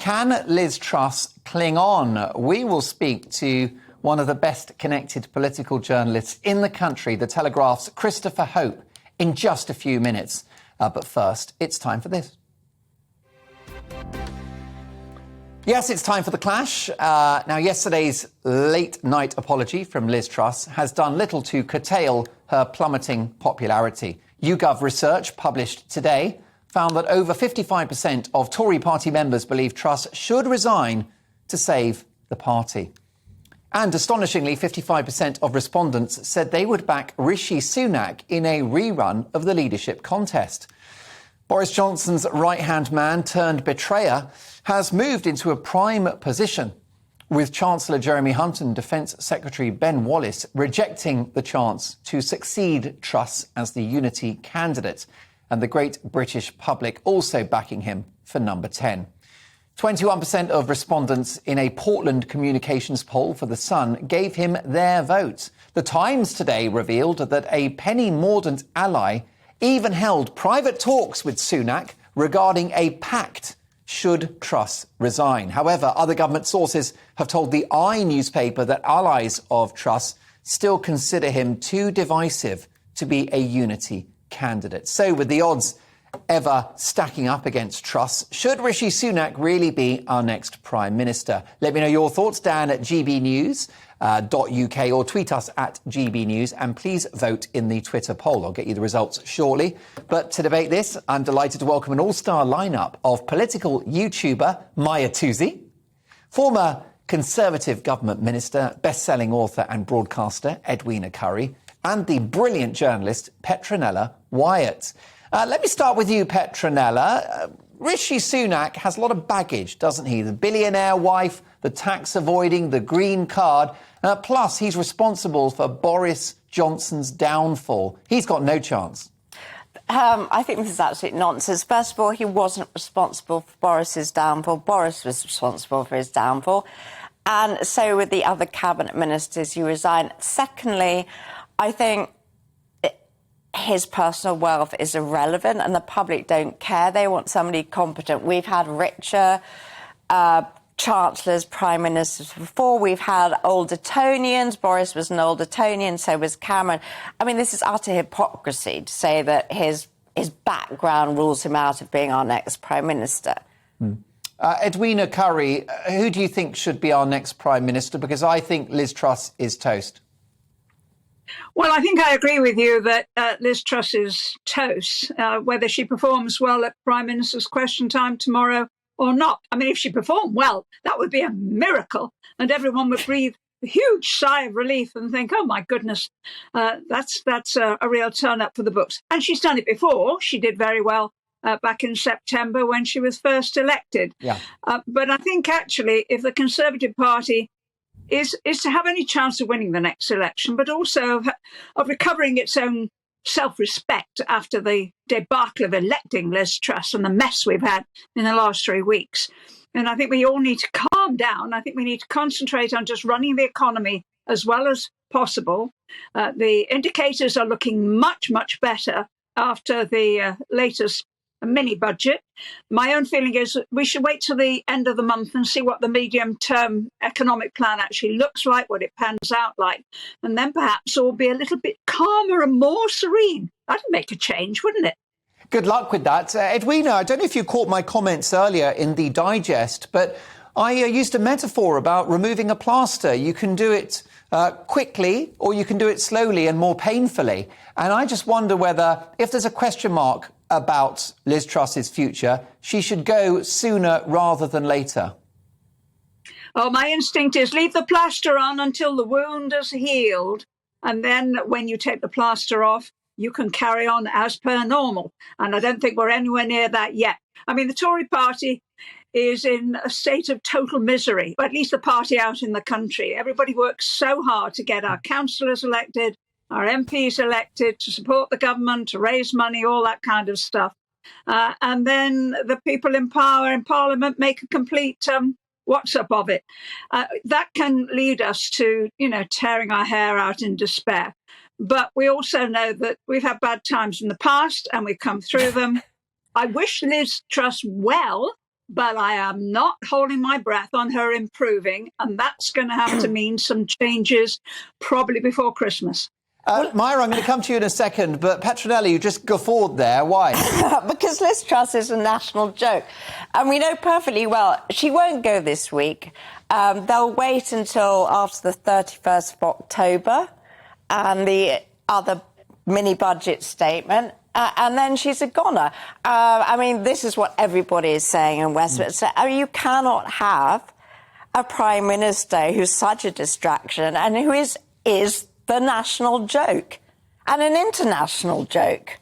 can Liz Truss cling on? We will speak to one of the best connected political journalists in the country, The Telegraph's Christopher Hope, in just a few minutes. But first, it's time for this. Yes, it's time for The Clash. Now, yesterday's late-night apology from Liz Truss has done little to curtail her plummeting popularity. YouGov research published today found that over 55% of Tory party members believe Truss should resign to save the party. And astonishingly, 55% of respondents said they would back Rishi Sunak in a rerun of the leadership contest. Boris Johnson's right-hand man turned betrayer has moved into a prime position, with Chancellor Jeremy Hunt and Defence Secretary Ben Wallace rejecting the chance to succeed Truss as the unity candidate, and the great British public also backing him for number 10. 21% of respondents in a Portland communications poll for The Sun gave him their vote. The Times today revealed that a Penny Mordaunt ally even held private talks with Sunak regarding a pact should Truss resign. However, other government sources have told the newspaper that allies of Truss still consider him too divisive to be a unity candidate. So with the odds ever stacking up against Truss, should Rishi Sunak really be our next Prime Minister? Let me know your thoughts, Dan at gbnews.uk, or tweet us at gbnews, and please vote in the Twitter poll. I'll get you the results shortly. But to debate this, I'm delighted to welcome an all-star lineup of political YouTuber Maya Toosey, former Conservative government minister, best-selling author and broadcaster Edwina Currie, and the brilliant journalist Petronella Wyatt. Let me start with you, Petronella. Rishi Sunak has a lot of baggage, doesn't he? The billionaire wife, the tax avoiding, the green card. Plus, he's responsible for Boris Johnson's downfall. He's got no chance. I think this is absolute nonsense. First of all, he wasn't responsible for Boris's downfall. Boris was responsible for his downfall. And so were the other cabinet ministers who resigned. Secondly, I think his personal wealth is irrelevant and the public don't care. They want somebody competent. We've had richer chancellors, prime ministers before. We've had old Etonians. Boris was an old Etonian, so was Cameron. I mean, this is utter hypocrisy to say that his background rules him out of being our next prime minister. Edwina Currie, who do you think should be our next prime minister? Because I think Liz Truss is toast. Well, I think I agree with you that Liz Truss is toast, whether she performs well at Prime Minister's Question Time tomorrow or not. I mean, if she performed well, that would be a miracle, and everyone would breathe a huge sigh of relief and think, oh, my goodness, that's a real turn-up for the books. And she's done it before. She did very well back in September when she was first elected. Yeah. But I think, actually, if the Conservative Party is to have any chance of winning the next election, but also of recovering its own self-respect after the debacle of electing Liz Truss and the mess we've had in the last 3 weeks. And I think we all need to calm down. I think we need to concentrate on just running the economy as well as possible. The indicators are looking much, much better after the latest mini budget. My own feeling is that we should wait till the end of the month and see what the medium-term economic plan actually looks like, what it pans out like, and then perhaps all be a little bit calmer and more serene. That'd make a change, wouldn't it? Good luck with that. Edwina, I don't know if you caught my comments earlier in the digest, but I used a metaphor about removing a plaster. You can do it quickly, or you can do it slowly and more painfully. And I just wonder whether, if there's a question mark about Liz Truss's future, she should go sooner rather than later. Oh, my instinct is leave the plaster on until the wound is healed. And then when you take the plaster off, you can carry on as per normal. And I don't think we're anywhere near that yet. I mean, the Tory party is in a state of total misery, or at least the party out in the country. Everybody works so hard to get our councillors elected, our MPs elected, to support the government, to raise money, all that kind of stuff. And then the people in power in Parliament make a complete what's up of it. That can lead us to, tearing our hair out in despair. But we also know that we've had bad times in the past and we've come through them. I wish Liz Truss well, but I am not holding my breath on her improving, and that's going to have to mean some changes probably before Christmas. Myra, I'm going to come to you in a second, but Petronella, you just guffawed there. Why? Because Liz Truss is a national joke. And we know perfectly well she won't go this week. They'll wait until after the 31st of October and the other mini-budget statement, and then she's a goner. I mean, this is what everybody is saying in Westminster. I mean, you cannot have a Prime Minister who's such a distraction and who is the national joke and an international joke.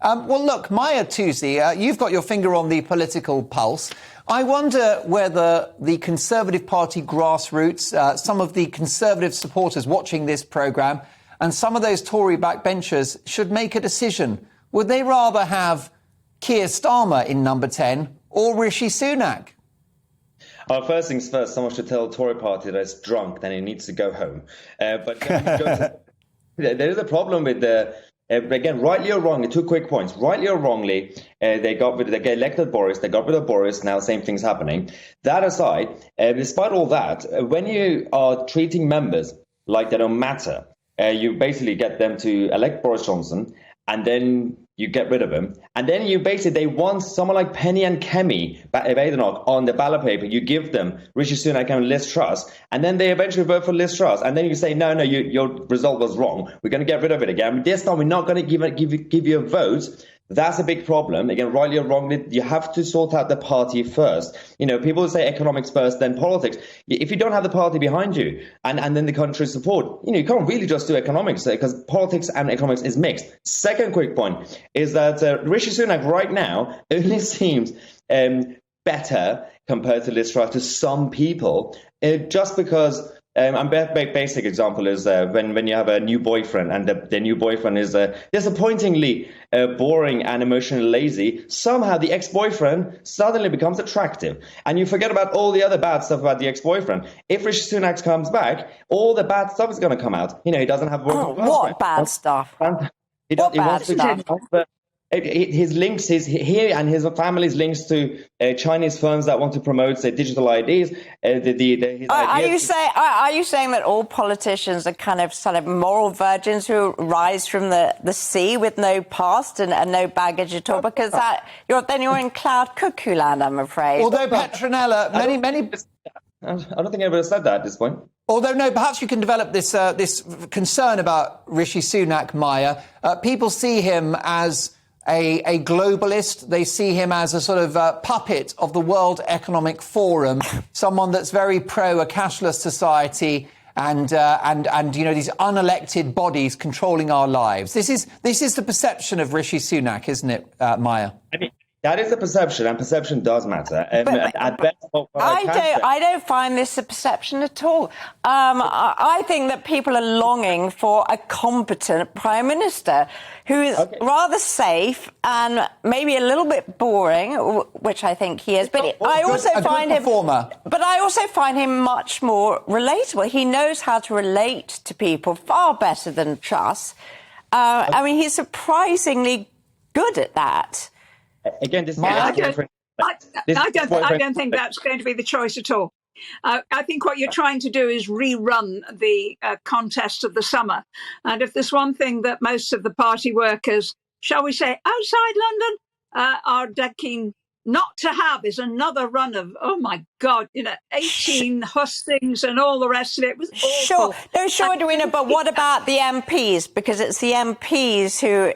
Well, look, Maya Toosey, you've got your finger on the political pulse. I wonder whether the Conservative Party grassroots, some of the Conservative supporters watching this programme and some of those Tory backbenchers should make a decision. Would they rather have Keir Starmer in number 10 or Rishi Sunak? First things first, someone should tell the Tory party that it's drunk, then it needs to go home. There is a problem with again, rightly or wrongly, 2 quick points. Rightly or wrongly, they elected Boris, they got rid of Boris, now same thing's happening. That aside, despite all that, when you are treating members like they don't matter, you basically get them to elect Boris Johnson, and then you get rid of him. And then they want someone like Penny and Kemi Badenoch on the ballot paper. You give them Rishi Sunak and Liz Truss, and then they eventually vote for Liz Truss. And then you say, no, your result was wrong. We're going to get rid of it again. This time we're not going to give you a vote. That's a big problem. Again, rightly or wrongly, you have to sort out the party first. You know, people say economics first, then politics. If you don't have the party behind you and then the country's support, you can't really just do economics because politics and economics is mixed. Second quick point is that Rishi Sunak right now only seems better compared to Liz Truss to some people, just because. Basic example is when you have a new boyfriend and the new boyfriend is disappointingly boring and emotionally lazy, somehow the ex-boyfriend suddenly becomes attractive. And you forget about all the other bad stuff about the ex-boyfriend. If Rishi Sunak comes back, all the bad stuff is going to come out. He doesn't have work. What bad stuff? He wants to his links, his and his family's links to Chinese firms that want to promote, say, digital IDs. Are you saying that all politicians are kind of sort of moral virgins who rise from the sea with no past and no baggage at all? Because you're in cloud cuckoo land, I'm afraid. Although Petronella, many. I don't think I ever said that at this point. Although, no, perhaps you can develop this concern about Rishi Sunak, Maya. People see him as a globalist. They see him as a sort of puppet of the World Economic Forum, someone that's very pro a cashless society and these unelected bodies controlling our lives. This is the perception of Rishi Sunak, isn't it, Maya? I mean, that is the perception, and perception does matter. I don't find this a perception at all. I think that people are longing for a competent Prime Minister who is rather safe and maybe a little bit boring, which I think he is. But I also find him much more relatable. He knows how to relate to people far better than Truss. I mean, he's surprisingly good at that. Again, this is I don't think that's going to be the choice at all. I think what you're trying to do is rerun the contest of the summer. And if there's one thing that most of the party workers, shall we say, outside London, are dead keen not to have is another run of, oh my God, 18 hustings and all the rest of it. It was awful. Sure, Edwina, but what about the MPs? Because it's the MPs who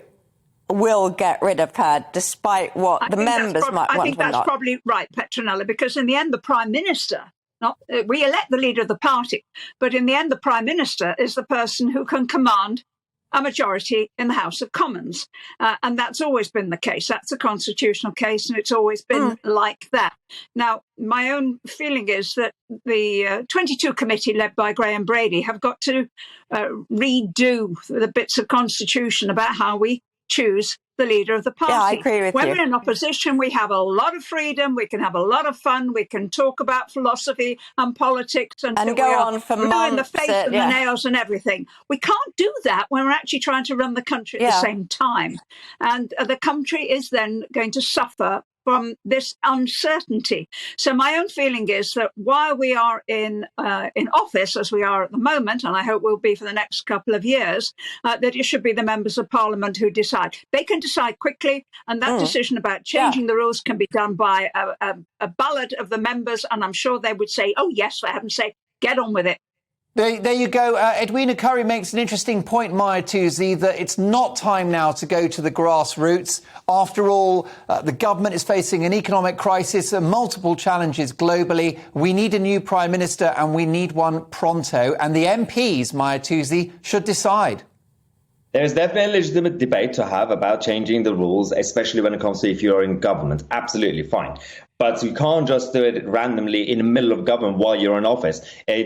will get rid of her, despite what the members might want. I think that's probably right, Petronella, because in the end, the Prime Minister, we elect the leader of the party, but in the end, the Prime Minister is the person who can command a majority in the House of Commons. And that's always been the case. That's a constitutional case, and it's always been like that. Now, my own feeling is that the 22 committee led by Graham Brady have got to redo the bits of constitution about how we choose the leader of the party. Yeah, I agree with you. When we're in opposition, we have a lot of freedom, we can have a lot of fun, we can talk about philosophy and politics and go on for months. In the face and the nails and everything. We can't do that when we're actually trying to run the country at the same time. And the country is then going to suffer from this uncertainty. So my own feeling is that while we are in office, as we are at the moment, and I hope we'll be for the next couple of years, that it should be the members of Parliament who decide. They can decide quickly, and that decision about changing the rules can be done by a ballot of the members, and I'm sure they would say, oh, yes, for heaven's sake, get on with it. There you go. Edwina Currie makes an interesting point, Maya Toosey, that it's not time now to go to the grassroots. After all, the government is facing an economic crisis and multiple challenges globally. We need a new Prime Minister and we need one pronto. And the MPs, Maya Toosey, should decide. There's definitely a legitimate debate to have about changing the rules, especially when it comes to if you're in government. Absolutely fine. But you can't just do it randomly in the middle of government while you're in office.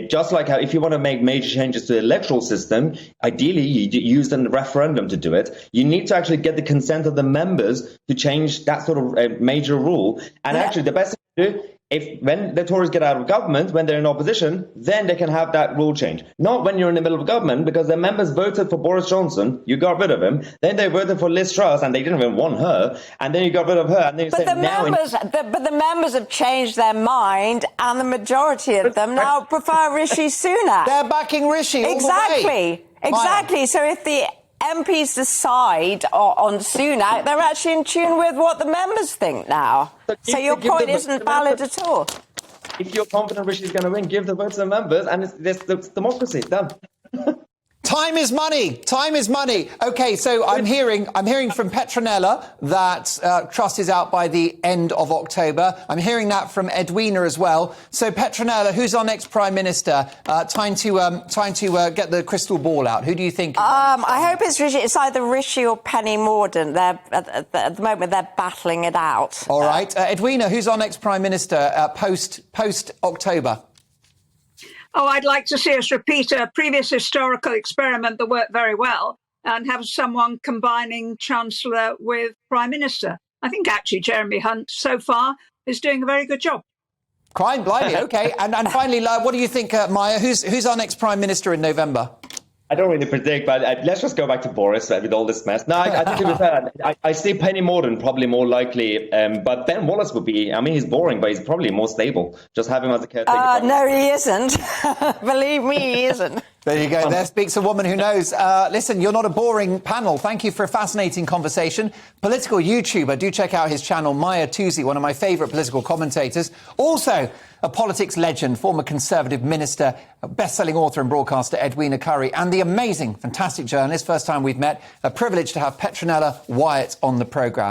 Just like how if you want to make major changes to the electoral system, ideally you use a referendum to do it. You need to actually get the consent of the members to change that sort of major rule. And actually the best thing to do, when the Tories get out of government, when they're in opposition, then they can have that rule change. Not when you're in the middle of government, because the members voted for Boris Johnson, you got rid of him. Then they voted for Liz Truss, and they didn't even want her. And then you got rid of her. And then you but the members have changed their mind, and the majority of them now prefer Rishi Sunak. They're backing Rishi. Exactly. Maya. So if the MPs decide on Sunak, they're actually in tune with what the members think now. So your point isn't valid at all. If you're confident Rishi's going to win, give the vote to the members, and it's democracy. Done. Time is money. Time is money. OK, so I'm hearing from Petronella that Truss is out by the end of October. I'm hearing that from Edwina as well. So Petronella, who's our next Prime Minister? Time to get the crystal ball out. Who do you think? I hope it's Rishi. It's either Rishi or Penny Mordaunt. They're at the moment they're battling it out. All right, Edwina, who's our next Prime Minister post October? Oh, I'd like to see us repeat a previous historical experiment that worked very well and have someone combining Chancellor with Prime Minister. I think actually Jeremy Hunt so far is doing a very good job. Crime, blimey, OK. And finally, what do you think, Maya? Who's our next Prime Minister in November? I don't really predict, but let's just go back to Boris with all this mess. No, I think to be fair, I see Penny Mordaunt probably more likely, but Ben Wallace would be, I mean, he's boring, but he's probably more stable. Just have him as a caretaker. No, he isn't. Believe me, he isn't. There you go. There speaks a woman who knows. Listen, you're not a boring panel. Thank you for a fascinating conversation. Political YouTuber. Do check out his channel, Maya Toosey, one of my favourite political commentators. Also, a politics legend, former Conservative minister, best-selling author and broadcaster Edwina Currie, and the amazing, fantastic journalist, first time we've met. A privilege to have Petronella Wyatt on the programme.